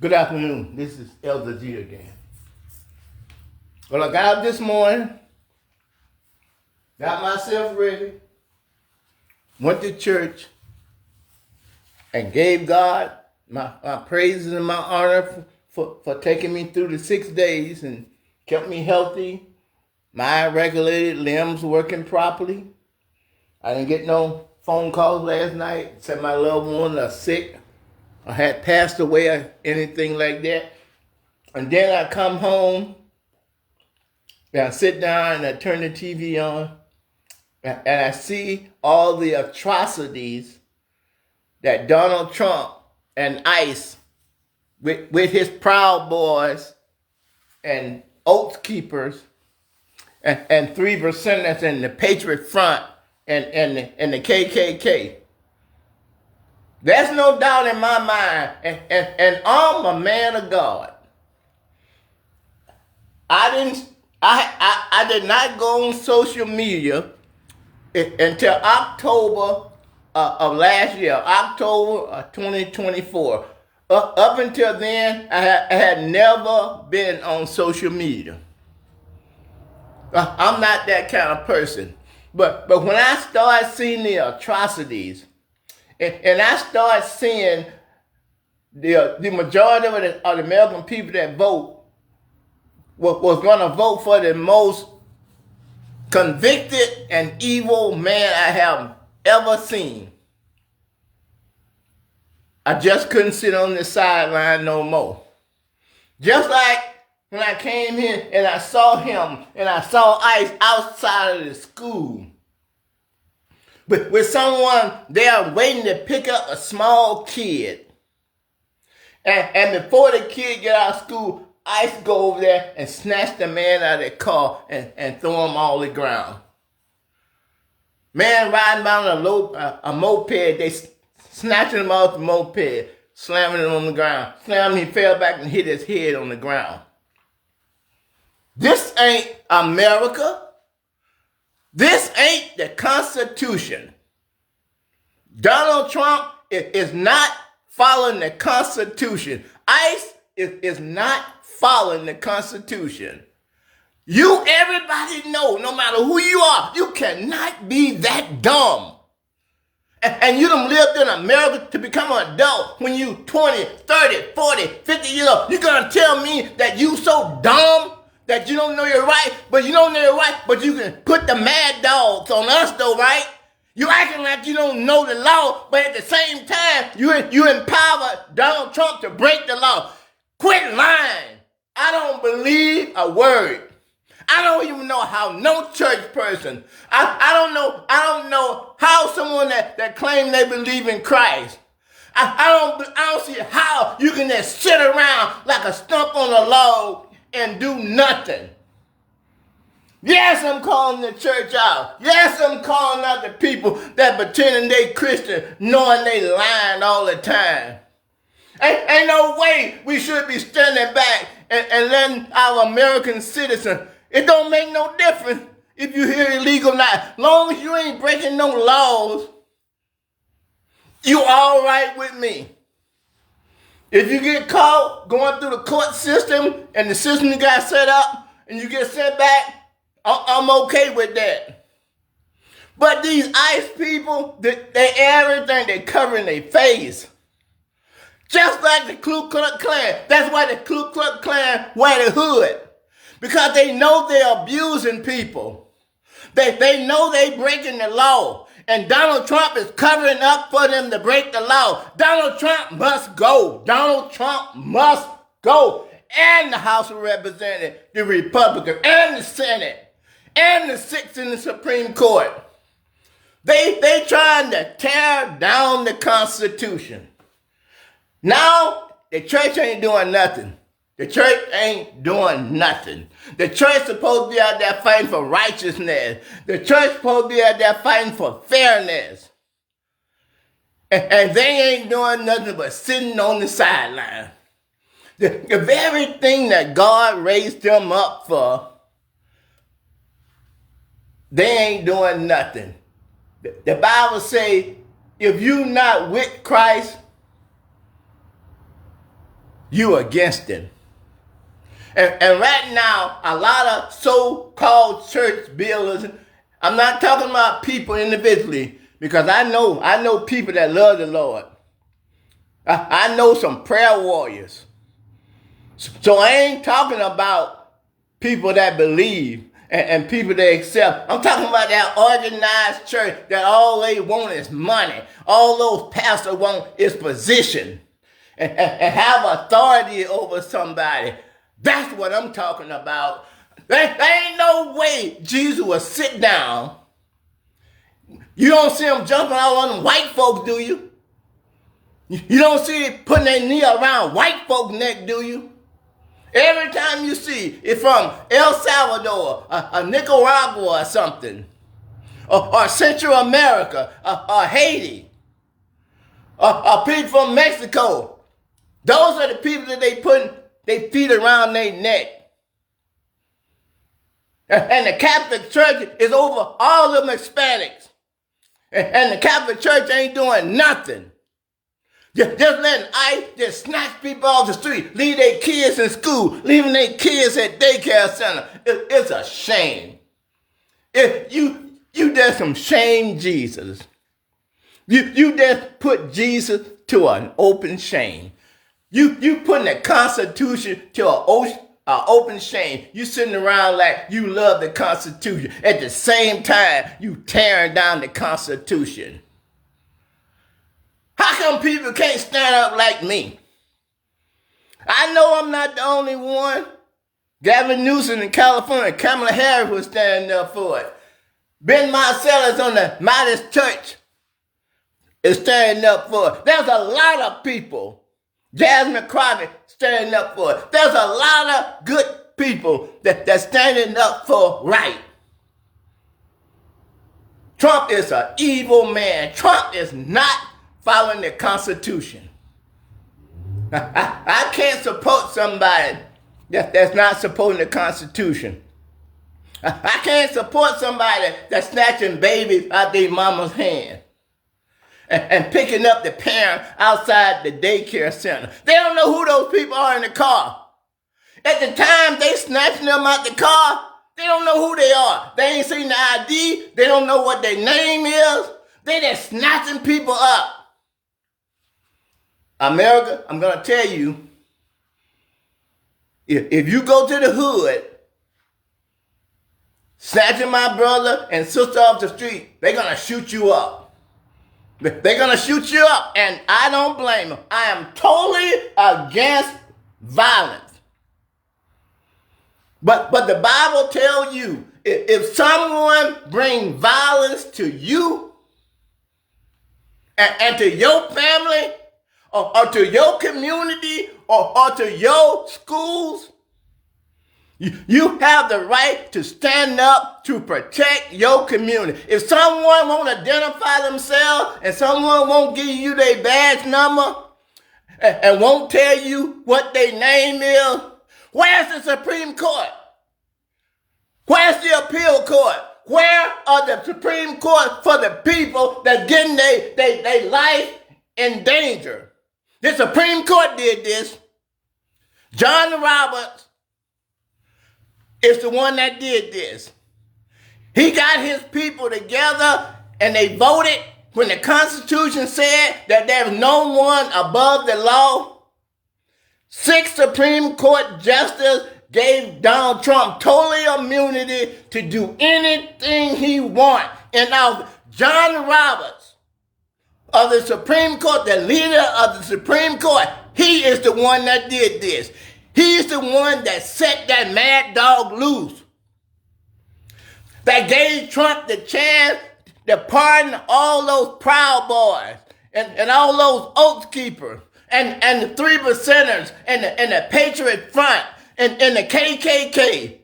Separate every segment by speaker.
Speaker 1: Good afternoon. This is Elder G again. Well, I got up this morning, got myself ready, went to church, and gave God my praises and my honor for taking me through the 6 days and kept me healthy, mind regulated, limbs working properly. I didn't get no phone calls last night, said my loved ones are sick or had passed away or anything like that. And then I come home and I sit down and I turn the TV on and I see all the atrocities that Donald Trump and ICE with his Proud Boys and Oath Keepers and 3%ers and the Patriot Front and the KKK. There's no doubt in my mind, and I'm a man of God. I did not go on social media until October of last year, October of 2024. Up until then, I had never been on social media. I'm not that kind of person. But when I started seeing the atrocities, and I started seeing the majority of the American people that vote was going to vote for the most convicted and evil man I have ever seen, I just couldn't sit on the sideline no more. Just like when I came here and I saw him and I saw ICE outside of the school with someone there waiting to pick up a small kid. And before the kid get out of school, ICE go over there and snatch the man out of the car and throw him all the ground. Man riding down a moped, they snatching him off the moped, slamming him on the ground. He fell back and hit his head on the ground. This ain't America. This ain't the Constitution. Donald Trump is not following the Constitution. ICE is not following the Constitution. Everybody know, no matter who you are, you cannot be that dumb. And you done lived in America to become an adult when you 20, 30, 40, 50 years old. You gonna tell me that you so dumb that you don't know your right, but you don't know your right, but you can put the mad dogs on us though, right? You acting like you don't know the law, but at the same time, you empower Donald Trump to break the law. Quit lying. I don't believe a word. I don't even know how no church person. I don't know how someone that claim they believe in Christ. I don't see how you can just sit around like a stump on a log and do nothing. Yes, I'm calling the church out. Yes, I'm calling out the people that pretending they Christian, knowing they lying all the time. Ain't no way we should be standing back and letting our American citizens. It don't make no difference if you hear illegal or not. Long as you ain't breaking no laws, you all right with me. If you get caught going through the court system and the system you got set up and you get sent back, I'm okay with that. But these ICE people, they everything, they covering their face. Just like the Ku Klux Klan. That's why the Ku Klux Klan wear the hood. Because they know they're abusing people. They know they breaking the law. And Donald Trump is covering up for them to break the law. Donald Trump must go. Donald Trump must go. And the House of Representatives, the Republicans, and the Senate, and the 6 in the Supreme Court. They trying to tear down the Constitution. Now, the church ain't doing nothing. The church ain't doing nothing. The church supposed to be out there fighting for righteousness. The church supposed to be out there fighting for fairness. And they ain't doing nothing but sitting on the sideline. The very thing that God raised them up for, they ain't doing nothing. The Bible say, if you not with Christ, you against it. And right now, a lot of so-called church builders, I'm not talking about people individually, because I know people that love the Lord. I know some prayer warriors. So I ain't talking about people that believe and people that accept. I'm talking about that organized church that all they want is money. All those pastors want is position and have authority over somebody. That's what I'm talking about. There ain't no way Jesus will sit down. You don't see him jumping out on them white folks, do you? You don't see it putting their knee around white folks' neck, do you? Every time you see it from El Salvador, Nicaragua or something, or Central America, or Haiti, or people from Mexico, those are the people that they put their feet around their neck. And the Catholic Church is over all of them Hispanics. And the Catholic Church ain't doing nothing. Just letting ICE just snatch people off the street, leave their kids in school, leaving their kids at daycare center. It's a shame. If you just some shame Jesus. You just put Jesus to an open shame. You putting the Constitution to an open shame. You sitting around like you love the Constitution. At the same time, you tearing down the Constitution. How come people can't stand up like me? I know I'm not the only one. Gavin Newsom in California, Kamala Harris was standing up for it. Ben Marcellus on the Midas Church is standing up for it. There's a lot of people. Jasmine Crockett standing up for it. There's a lot of good people that's standing up for right. Trump is an evil man. Trump is not following the Constitution. I can't support somebody that's not supporting the Constitution. I can't support somebody that's snatching babies out their mama's hand and picking up the parent outside the daycare center. They don't know who those people are in the car. At the time they snatching them out the car, they don't know who they are. They ain't seen the ID. They don't know what their name is. They just snatching people up. America, I'm going to tell you, if you go to the hood, snatching my brother and sister off the street, they're going to shoot you up. They're going to shoot you up, and I don't blame them. I am totally against violence. But the Bible tells you, if someone brings violence to you and to your family, or to your community, or to your schools, you have the right to stand up to protect your community. If someone won't identify themselves and someone won't give you their badge number and won't tell you what their name is, where's the Supreme Court? Where's the appeal court? Where are the Supreme Court for the people that's getting their life in danger? The Supreme Court did this. John Roberts is the one that did this. He got his people together and they voted when the Constitution said that there's no one above the law. 6 Supreme Court justices gave Donald Trump total immunity to do anything he wants. And now John Roberts of the Supreme Court, the leader of the Supreme Court, he is the one that did this. He's the one that set that mad dog loose. That gave Trump the chance to pardon all those Proud Boys and all those Oath Keepers and the 3 percenters and the Patriot Front and the KKK.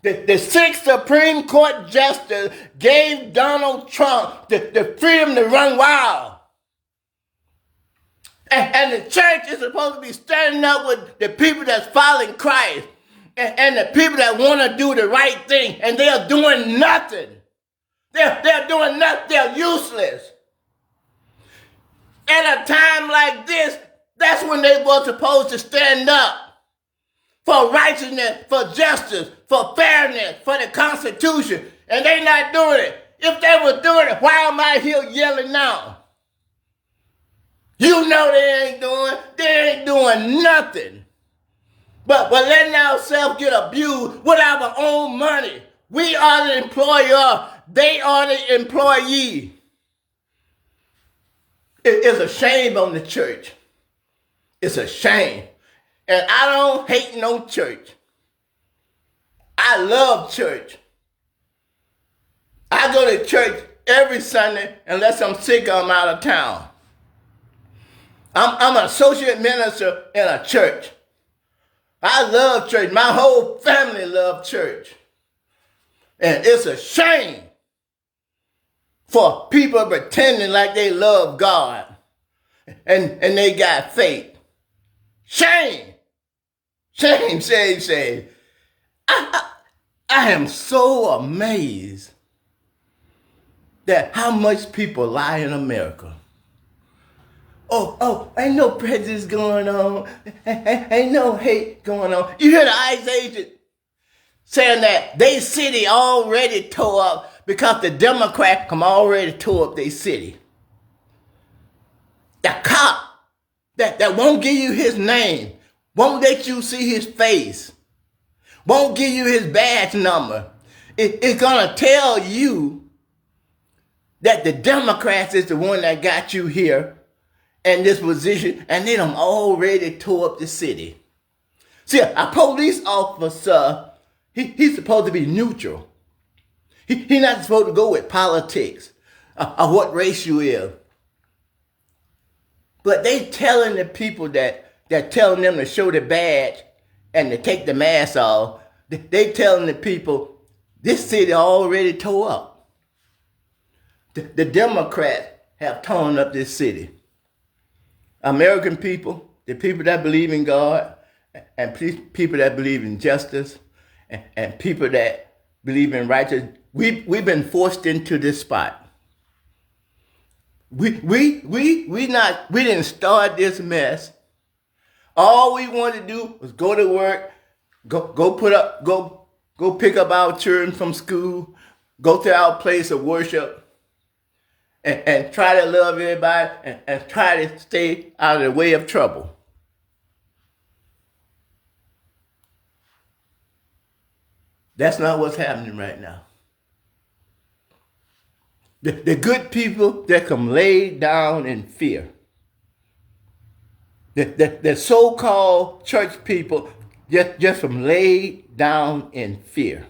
Speaker 1: The 6th Supreme Court justice gave Donald Trump the freedom to run wild. And the church is supposed to be standing up with the people that's following Christ and the people that want to do the right thing, and they're doing nothing. They're doing nothing. They're useless. At a time like this, that's That's when they were supposed to stand up for righteousness, for justice, for fairness, for the Constitution. And they not doing it. If they were doing it, why am I here yelling now? You know they ain't doing nothing. But letting ourselves get abused with our own money. We are the employer. They are the employee. It's a shame on the church. It's a shame. And I don't hate no church. I love church. I go to church every Sunday unless I'm sick or I'm out of town. I'm an associate minister in a church. I love church. My whole family loves church. And it's a shame for people pretending like they love God and they got faith. Shame. Shame, shame. I am so amazed that how much people lie in America. Oh, ain't no prejudice going on. Ain't no hate going on. You hear the ICE agent saying that they city already tore up because the Democrats already tore up their city. The cop that won't give you his name, won't let you see his face, won't give you his badge number. It's going to tell you that the Democrats is the one that got you here in this position, and they done already tore up the city. See, a police officer, he's supposed to be neutral. He's not supposed to go with politics or what race you is. But they telling the people that telling them to show the badge and to take the mask off, they telling the people this city already tore up. The Democrats have torn up this city. American people, the people that believe in God, and people that believe in justice, and people that believe in righteousness, we've been forced into this spot. We didn't start this mess. All we wanted to do was go to work, go pick up our children from school, go to our place of worship, and try to love everybody and try to stay out of the way of trouble. That's not what's happening right now. The good people that come lay down in fear. The so-called church people just from lay down in fear.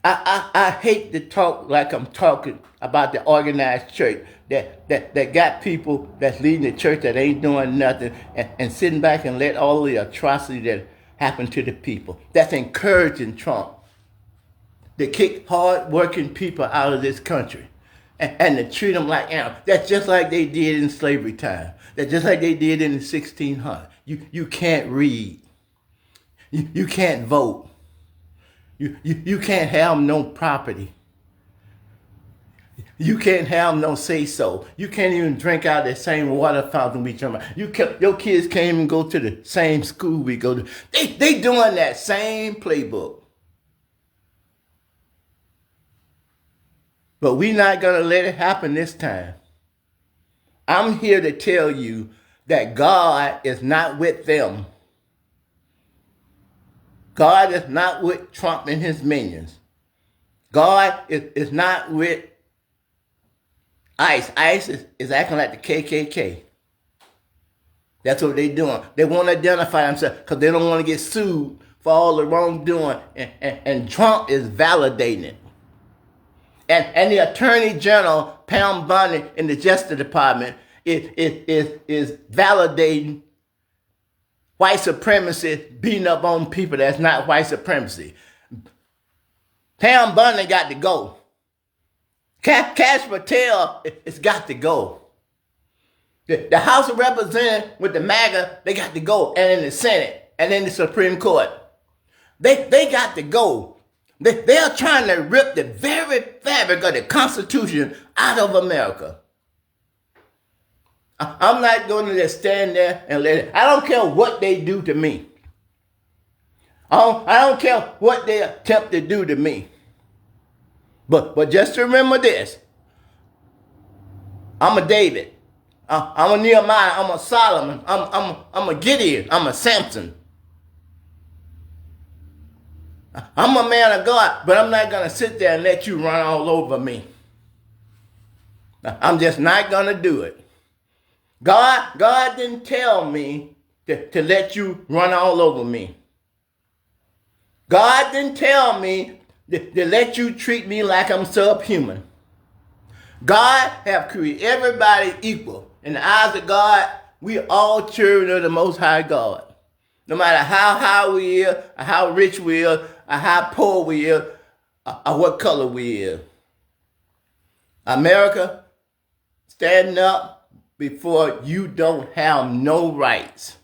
Speaker 1: I hate to talk like I'm talking about the organized church that got people that's leading the church that ain't doing nothing and sitting back and let all the atrocity that happen to the people. That's encouraging Trump to kick hard-working people out of this country and to treat them like animals. That's just like they did in slavery time. That's just like they did in the 1600s. You can't read. You can't vote. You can't have no property. You can't have no say-so. You can't even drink out of the same water fountain we drink out. Your kids can't even go to the same school we go to. They doing that same playbook. But we're not going to let it happen this time. I'm here to tell you that God is not with them. God is not with Trump and his minions. God is not with ICE. ICE is acting like the KKK. That's what they're doing. They want to identify themselves because they don't want to get sued for all the wrongdoing. And Trump is validating it. And the Attorney General, Pam Bondi, in the Justice Department is validating white supremacy beating up on people that's not white supremacy. Pam Bondi got to go. Kash Patel has got to go. The House of Representatives with the MAGA, they got to go. And in the Senate and in the Supreme Court, they got to go. They are trying to rip the very fabric of the Constitution out of America. I'm not going to just stand there and let it. I don't care what they do to me. I don't care what they attempt to do to me. But just remember this. I'm a David. I'm a Nehemiah. I'm a Solomon. I'm a Gideon. I'm a Samson. I'm a man of God, but I'm not going to sit there and let you run all over me. I'm just not going to do it. God didn't tell me to let you run all over me. God didn't tell me to let you treat me like I'm subhuman. God have created everybody equal. In the eyes of God, we are all children of the Most High God. No matter how high we are, or how rich we are, or how poor we are, or what color we are. America, stand up before you don't have no rights.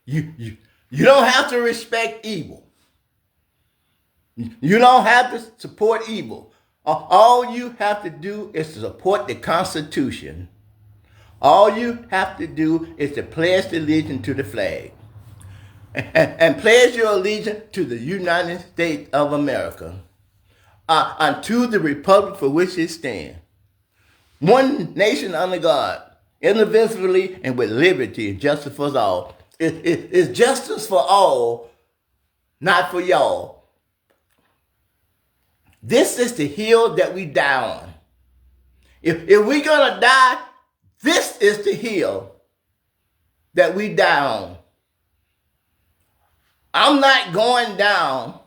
Speaker 1: You don't have to respect evil. You don't have to support evil. All you have to do is to support the Constitution. All you have to do is to pledge allegiance to the flag. And pledge your allegiance to the United States of America. Unto the republic for which it stands. One nation under God, indivisibly and with liberty and justice for all. It's justice for all, not for y'all. This is the hill that we die on. If we're going to die, this is the hill that we die on. I'm not going down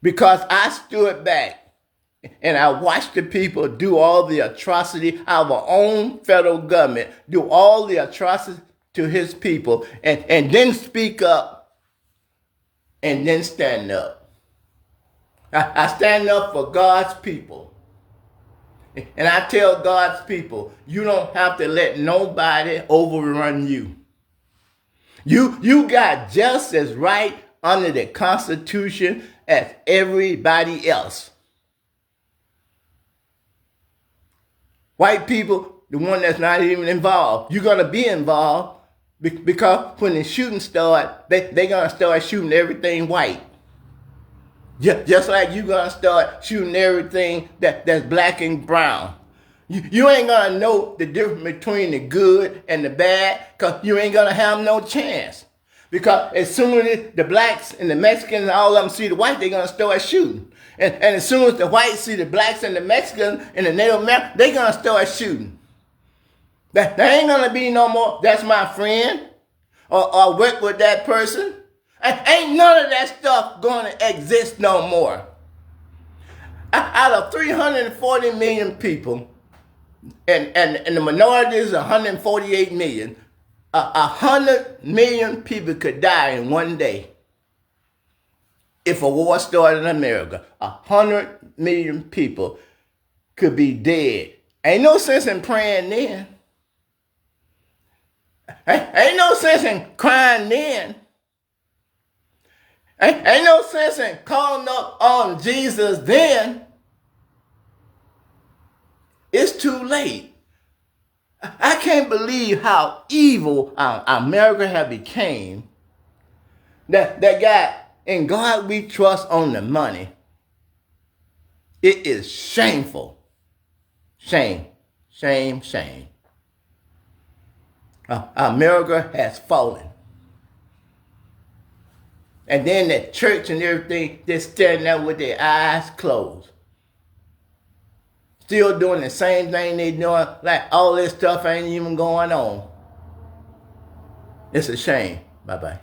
Speaker 1: because I stood back and I watched the people do all the atrocity, our own federal government do all the atrocity to his people, and then speak up and then stand up. I stand up for God's people. And I tell God's people, you don't have to let nobody overrun you. You got just as right under the Constitution as everybody else. White people, the one that's not even involved, you're going to be involved because when the shooting start, they're going to start shooting everything white. Just like you're going to start shooting everything that's black and brown. You ain't going to know the difference between the good and the bad because you ain't going to have no chance. Because as soon as the blacks and the Mexicans and all of them see the whites, they're going to start shooting. And as soon as the whites see the blacks and the Mexicans and the Native Americans, they're going to start shooting. There ain't going to be no more, that's my friend, or work with that person. Ain't none of that stuff going to exist no more. Out of 340 million people, and the minority is 148 million, 100 million people could die in one day if a war started in America. 100 million people could be dead. Ain't no sense in praying then. Ain't no sense in crying then. Ain't no sense in calling up on Jesus then. It's too late. I can't believe how evil America has became. That got in God we trust on the money. It is shameful. Shame, shame, shame. America has fallen. And then the church and everything, they're standing there with their eyes closed. Still doing the same thing they doing, like all this stuff ain't even going on. It's a shame. Bye-bye.